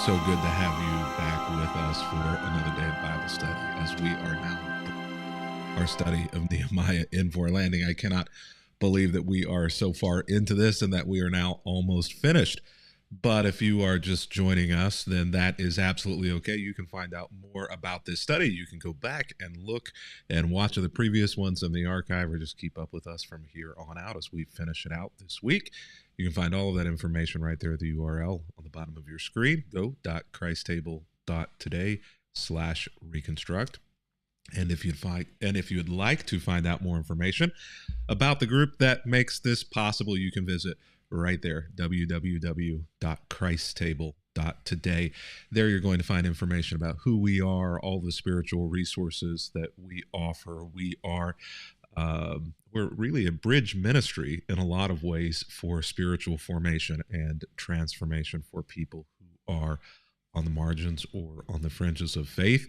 So good to have you back with us for another day of Bible study as we are now our study of Nehemiah in for landing. I cannot believe that we are so far into this and that we are now almost finished. But if you are just joining us, then that is absolutely okay. You can find out more about this study. You can go back and look and watch the previous ones in the archive, or just keep up with us from here on out as we finish it out this week. You can find all of that information right there at the URL on the bottom of your screen. Go.christtable.today/reconstruct. And if you'd like to find out more information about the group that makes this possible, you can visit right there, www.christtable.today. There you're going to find information about who we are, all the spiritual resources that we offer. We're really a bridge ministry in a lot of ways for spiritual formation and transformation for people who are on the margins or on the fringes of faith,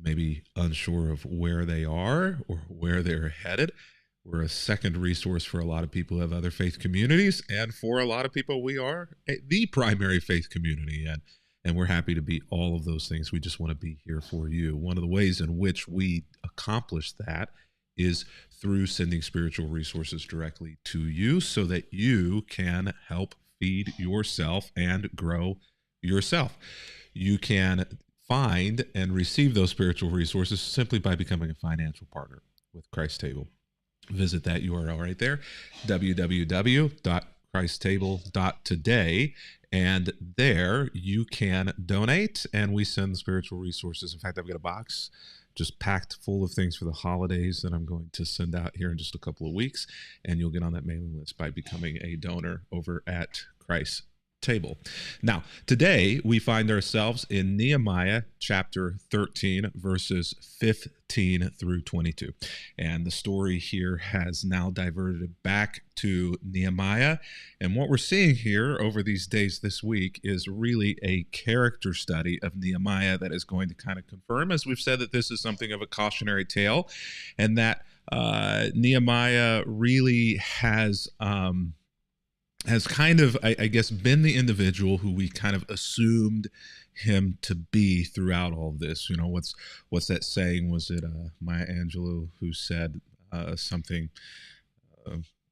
maybe unsure of where they are or where they're headed. We're a second resource for a lot of people who have other faith communities, and for a lot of people, we are the primary faith community, and we're happy to be all of those things. We just want to be here for you. One of the ways in which we accomplish that is through sending spiritual resources directly to you so that you can help feed yourself and grow yourself. You can find and receive those spiritual resources simply by becoming a financial partner with Christ Table. Visit that URL right there, www.christtable.today, and there you can donate, and we send spiritual resources. In fact, I've got a box just packed full of things for the holidays that I'm going to send out here in just a couple of weeks, and you'll get on that mailing list by becoming a donor over at Christ Table. Now, today we find ourselves in Nehemiah chapter 13, verses 15 through 22. And the story here has now diverted back to Nehemiah. And what we're seeing here over these days this week is really a character study of Nehemiah that is going to kind of confirm, as we've said, that this is something of a cautionary tale, and that Nehemiah really has kind of, I guess, been the individual who we kind of assumed him to be throughout all of this. You know, what's that saying? Was it Maya Angelou who said something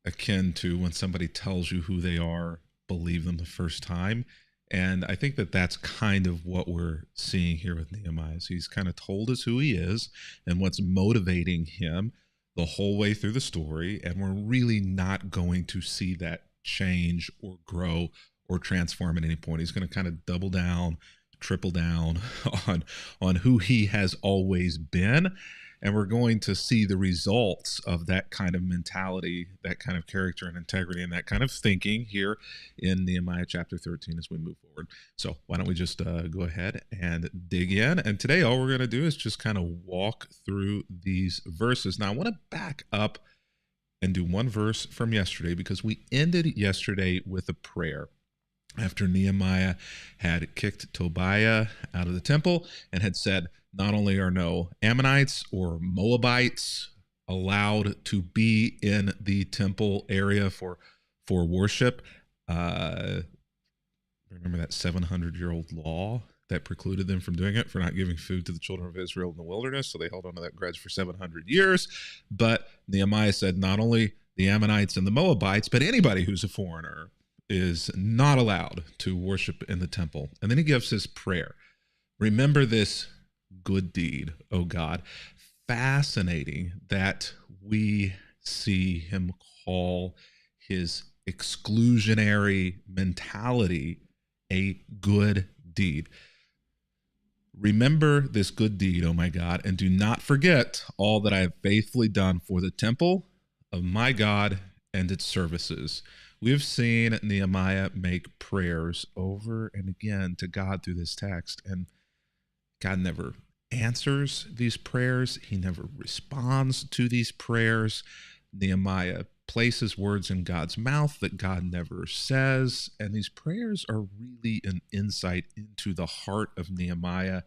akin to, when somebody tells you who they are, believe them the first time? And I think that that's kind of what we're seeing here with Nehemiah. So he's kind of told us who he is and what's motivating him the whole way through the story, and we're really not going to see that change or grow or transform at any point. He's going to kind of double down, triple down on who he has always been, and we're going to see the results of that kind of mentality, that kind of character and integrity, and that kind of thinking here in Nehemiah chapter 13 as we move forward. So why don't we just go ahead and dig in? And today all we're going to do is just kind of walk through these verses. Now I want to back up and do one verse from yesterday, because we ended yesterday with a prayer after Nehemiah had kicked Tobiah out of the temple and had said, not only are no Ammonites or Moabites allowed to be in the temple area for worship. Remember that 700-year-old law that precluded them from doing it, for not giving food to the children of Israel in the wilderness. So they held on to that grudge for 700 years. But Nehemiah said not only the Ammonites and the Moabites, but anybody who's a foreigner is not allowed to worship in the temple. And then he gives his prayer. Remember this good deed, O God. Fascinating that we see him call his exclusionary mentality a good deed. Remember this good deed, oh my God, and do not forget all that I have faithfully done for the temple of my God and its services. We have seen Nehemiah make prayers over and again to God through this text, and God never answers these prayers. He never responds to these prayers. Nehemiah places words in God's mouth that God never says. And these prayers are really an insight into the heart of Nehemiah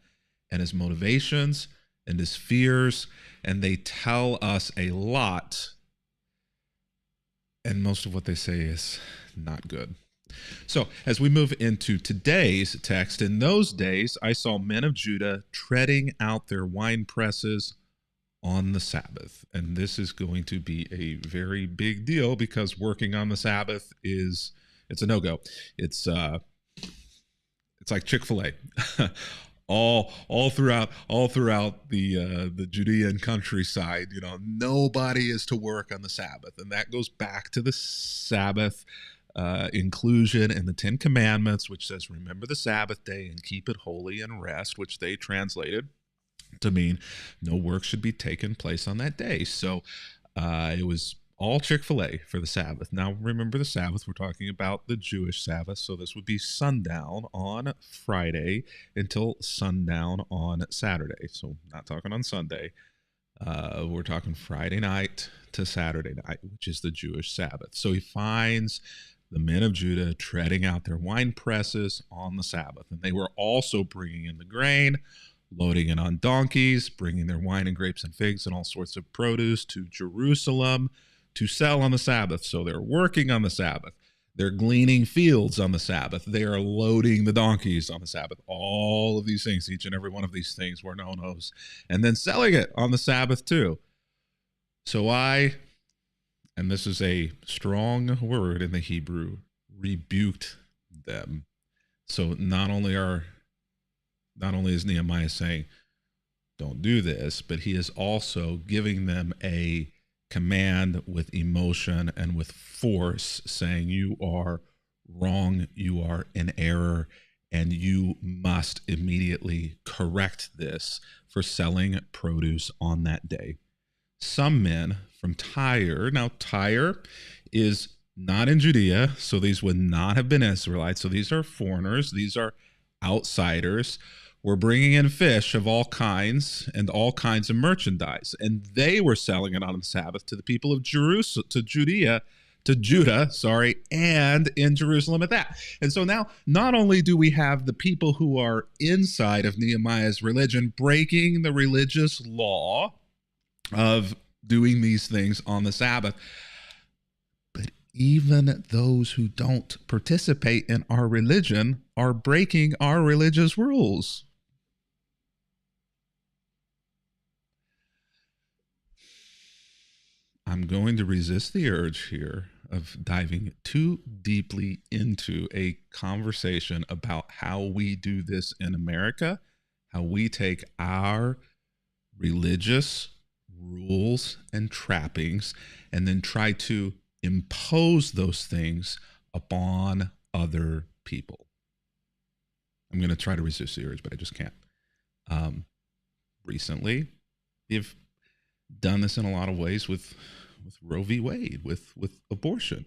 and his motivations and his fears. And they tell us a lot. And most of what they say is not good. So, as we move into today's text, in those days I saw men of Judah treading out their wine presses on the Sabbath. And this is going to be a very big deal because working on the Sabbath it's a no-go. It's like Chick-fil-A. all throughout the Judean countryside, nobody is to work on the Sabbath, and that goes back to the Sabbath inclusion in the Ten Commandments, which says, "Remember the Sabbath day and keep it holy and rest," which they translated to mean no work should be taken place on that day. So it was all Chick-fil-A for the Sabbath. Now, remember the Sabbath, we're talking about the Jewish Sabbath. So this would be sundown on Friday until sundown on Saturday. So not talking on Sunday. We're talking Friday night to Saturday night, which is the Jewish Sabbath. So he finds the men of Judah treading out their wine presses on the Sabbath. And they were also bringing in the grain, loading it on donkeys, bringing their wine and grapes and figs and all sorts of produce to Jerusalem to sell on the Sabbath. So they're working on the Sabbath. They're gleaning fields on the Sabbath. They are loading the donkeys on the Sabbath. All of these things, each and every one of these things were no-nos. And then selling it on the Sabbath too. So and this is a strong word in the Hebrew, rebuked them. So not only is Nehemiah saying, don't do this, but he is also giving them a command with emotion and with force, saying you are wrong, you are in error, and you must immediately correct this for selling produce on that day. Some men from Tyre, now Tyre is not in Judea, so these would not have been Israelites, so these are foreigners, these are outsiders, were bringing in fish of all kinds and all kinds of merchandise, and they were selling it on the Sabbath to the people of Jerusalem, to Judah, and in Jerusalem at that. And so now, not only do we have the people who are inside of Nehemiah's religion breaking the religious law of doing these things on the Sabbath, but even those who don't participate in our religion are breaking our religious rules. I'm going to resist the urge here of diving too deeply into a conversation about how we do this in America, how we take our religious rules and trappings and then try to impose those things upon other people. I'm going to try to resist the urge, but I just can't. Recently, they've done this in a lot of ways with Roe v. Wade, with abortion.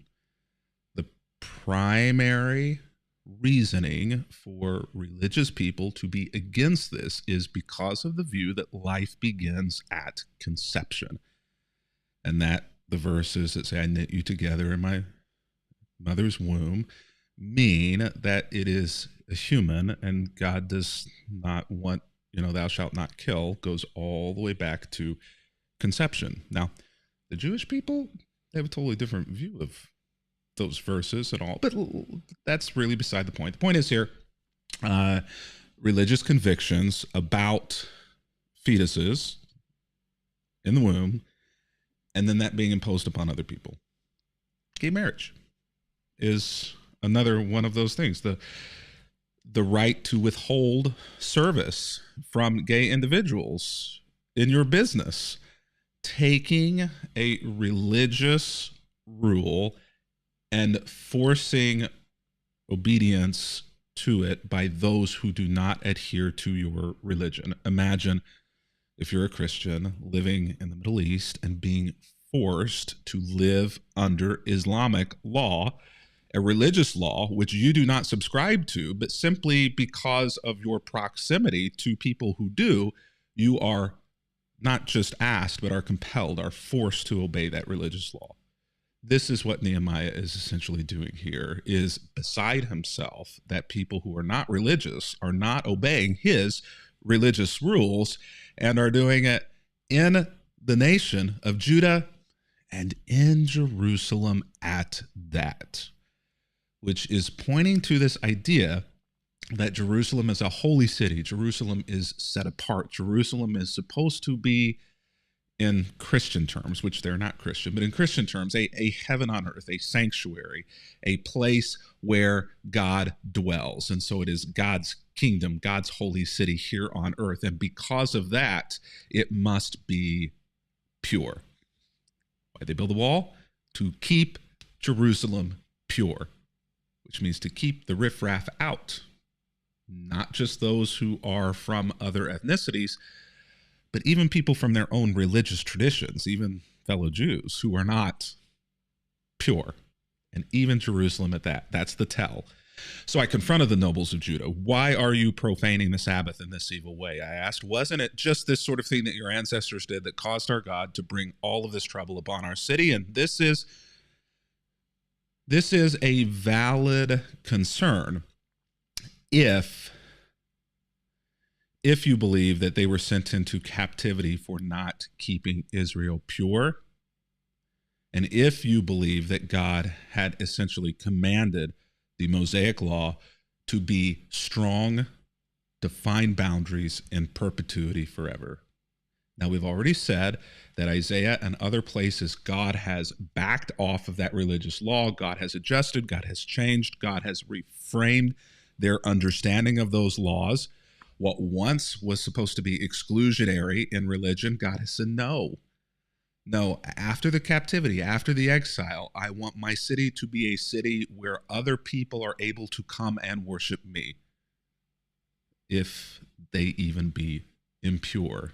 The primary reasoning for religious people to be against this is because of the view that life begins at conception, and that the verses that say, "I knit you together in my mother's womb," mean that it is a human, and God does not want, thou shalt not kill, goes all the way back to conception. Now, the Jewish people, they have a totally different view of those verses and all, but that's really beside the point. The point is here, religious convictions about fetuses in the womb, and then that being imposed upon other people. Gay marriage is another one of those things. The right to withhold service from gay individuals in your business. Taking a religious rule and forcing obedience to it by those who do not adhere to your religion. Imagine if you're a Christian living in the Middle East and being forced to live under Islamic law, a religious law which you do not subscribe to, but simply because of your proximity to people who do, you are not just asked, but are compelled, are forced to obey that religious law. This is what Nehemiah is essentially doing here, is beside himself that people who are not religious are not obeying his religious rules and are doing it in the nation of Judah and in Jerusalem at that. which is pointing to this idea that Jerusalem is a holy city. Jerusalem is set apart. Jerusalem is supposed to be, in Christian terms, which they're not Christian, but in Christian terms, a heaven on earth, a sanctuary, a place where God dwells. And so it is God's kingdom, God's holy city here on earth. And because of that, it must be pure. Why they build the wall? To keep Jerusalem pure, which means to keep the riffraff out. Not just those who are from other ethnicities, but even people from their own religious traditions, even fellow Jews who are not pure. And even Jerusalem at that. That's the tell. So I confronted the nobles of Judah. Why are you profaning the Sabbath in this evil way? I asked, wasn't it just this sort of thing that your ancestors did that caused our God to bring all of this trouble upon our city? And this is a valid concern if you believe that they were sent into captivity for not keeping Israel pure, and if you believe that God had essentially commanded the Mosaic law to be strong, defined boundaries in perpetuity forever. Now, we've already said that Isaiah and other places, God has backed off of that religious law. God has adjusted. God has changed. God has reframed their understanding of those laws. What once was supposed to be exclusionary in religion, God has said, no, after the captivity, after the exile, I want my city to be a city where other people are able to come and worship me, if they even be impure.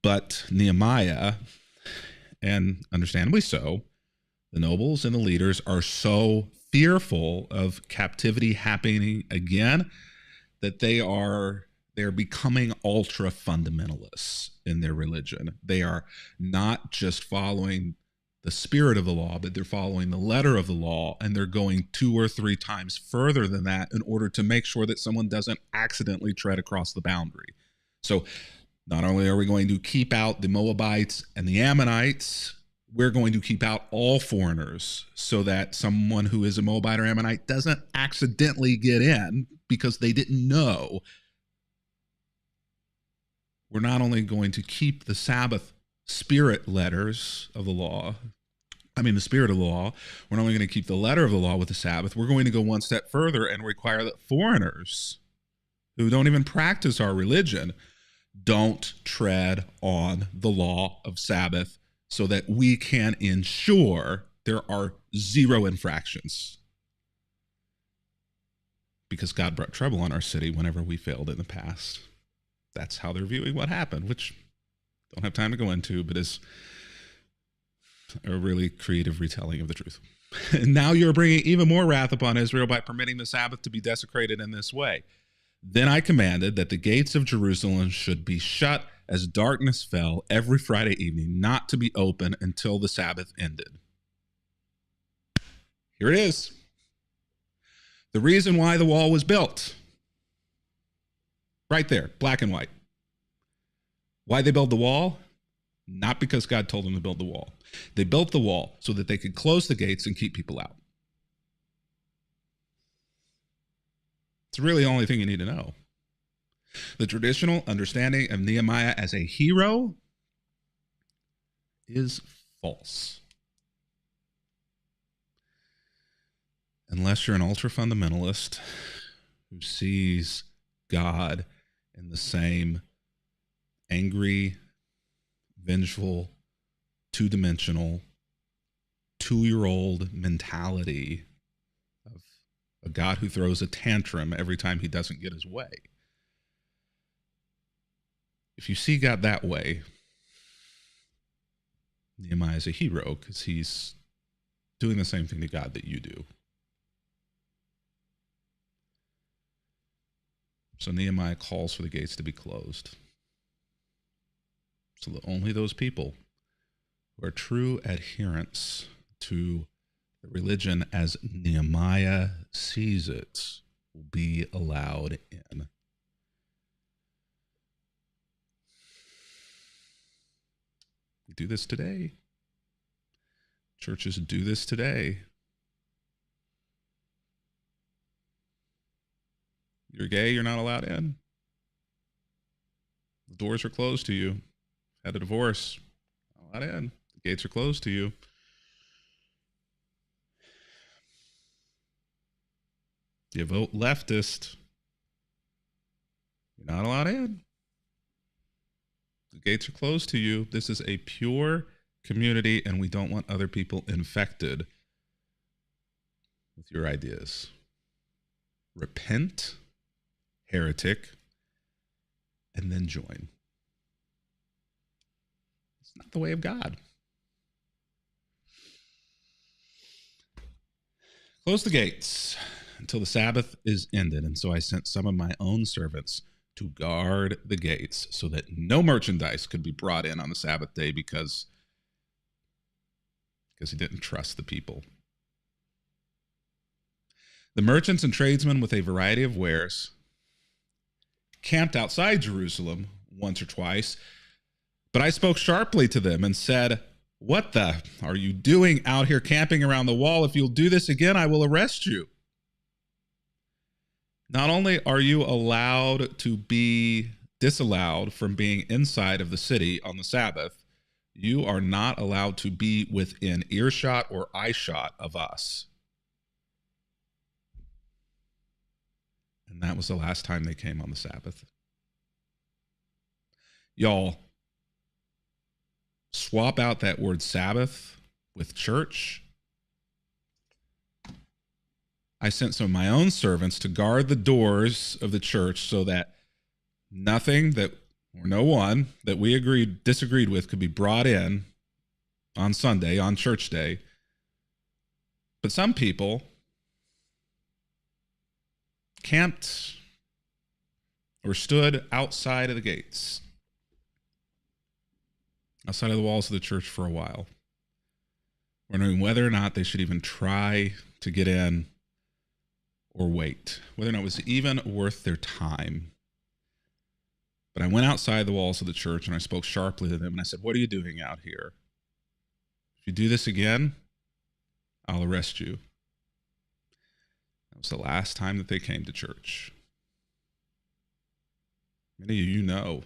But Nehemiah, and understandably so, the nobles and the leaders are so fearful of captivity happening again that they're becoming ultra fundamentalists in their religion. They are not just following the spirit of the law, but they're following the letter of the law, and they're going 2 or 3 times further than that in order to make sure that someone doesn't accidentally tread across the boundary. So not only are we going to keep out the Moabites and the Ammonites, we're going to keep out all foreigners so that someone who is a Moabite or Ammonite doesn't accidentally get in because they didn't know. We're not only going to keep the Sabbath spirit letters of the law, the spirit of the law, we're not only going to keep the letter of the law with the Sabbath, we're going to go one step further and require that foreigners who don't even practice our religion don't tread on the law of Sabbath so that we can ensure there are 0 infractions. Because God brought trouble on our city whenever we failed in the past. That's how they're viewing what happened, which I don't have time to go into, but is a really creative retelling of the truth. And now you're bringing even more wrath upon Israel by permitting the Sabbath to be desecrated in this way. Then I commanded that the gates of Jerusalem should be shut as darkness fell every Friday evening, not to be open until the Sabbath ended. Here it is. The reason why the wall was built. Right there, black and white. Why they built the wall? Not because God told them to build the wall. They built the wall so that they could close the gates and keep people out. It's really the only thing you need to know. The traditional understanding of Nehemiah as a hero is false. Unless you're an ultra-fundamentalist who sees God in the same angry, vengeful, 2-dimensional, 2-year-old mentality of a God who throws a tantrum every time he doesn't get his way. If you see God that way, Nehemiah is a hero because he's doing the same thing to God that you do. So Nehemiah calls for the gates to be closed, so that only those people who are true adherents to the religion as Nehemiah sees it will be allowed in. We do this today. Churches do this today. You're gay, you're not allowed in. The doors are closed to you. Had a divorce, not allowed in. The gates are closed to you. You vote leftist, you're not allowed in. The gates are closed to you. This is a pure community, and we don't want other people infected with your ideas. Repent, heretic, and then join. It's not the way of God. Close the gates until the Sabbath is ended. And so I sent some of my own servants to guard the gates so that no merchandise could be brought in on the Sabbath day because he didn't trust the people. The merchants and tradesmen with a variety of wares camped outside Jerusalem once or twice, but I spoke sharply to them and said, "What the are you doing out here camping around the wall? If you'll do this again, I will arrest you." Not only are you allowed to be disallowed from being inside of the city on the Sabbath, you are not allowed to be within earshot or eyeshot of us. And that was the last time they came on the Sabbath. Y'all, swap out that word Sabbath with church. I sent some of my own servants to guard the doors of the church so that nothing that, or no one that we disagreed with could be brought in on Sunday, on church day. But some people camped or stood outside of the gates, outside of the walls of the church for a while, wondering whether or not they should even try to get in or wait, whether or not it was even worth their time. But I went outside the walls of the church and I spoke sharply to them and I said, "What are you doing out here? If you do this again, I'll arrest you." That was the last time that they came to church. Many of you know,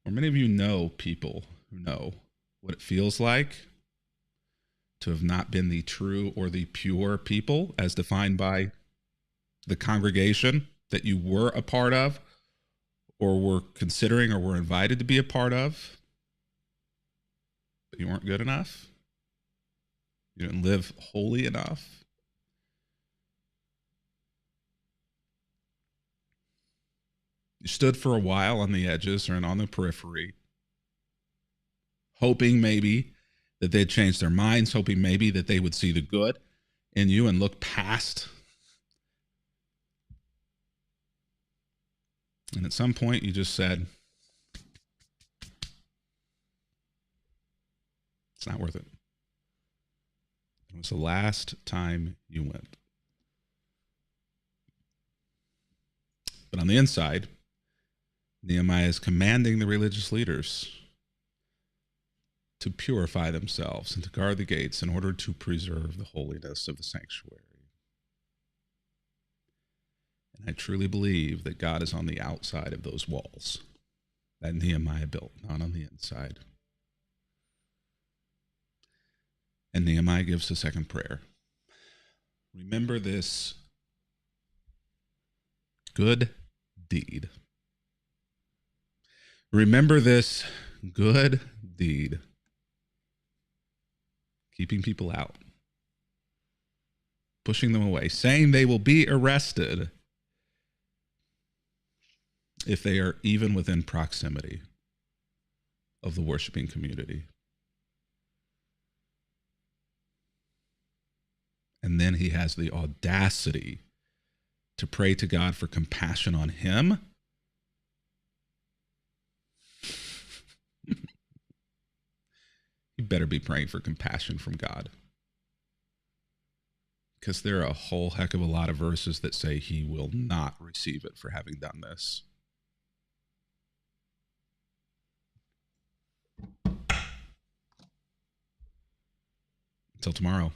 or many of you know people who know what it feels like to have not been the true or the pure people as defined by the congregation that you were a part of or were considering or were invited to be a part of. But you weren't good enough. You didn't live holy enough. You stood for a while on the edges or on the periphery, hoping maybe that they'd change their minds, hoping maybe that they would see the good in you and look past. And at some point you just said, "It's not worth it." It was the last time you went. But on the inside, Nehemiah is commanding the religious leaders to purify themselves and to guard the gates in order to preserve the holiness of the sanctuary. And I truly believe that God is on the outside of those walls that Nehemiah built, not on the inside. And Nehemiah gives the second prayer. Remember this good deed. Remember this good deed. Keeping people out, pushing them away, saying they will be arrested if they are even within proximity of the worshiping community. And then he has the audacity to pray to God for compassion on him. You better be praying for compassion from God, because there are a whole heck of a lot of verses that say he will not receive it for having done this. Until tomorrow.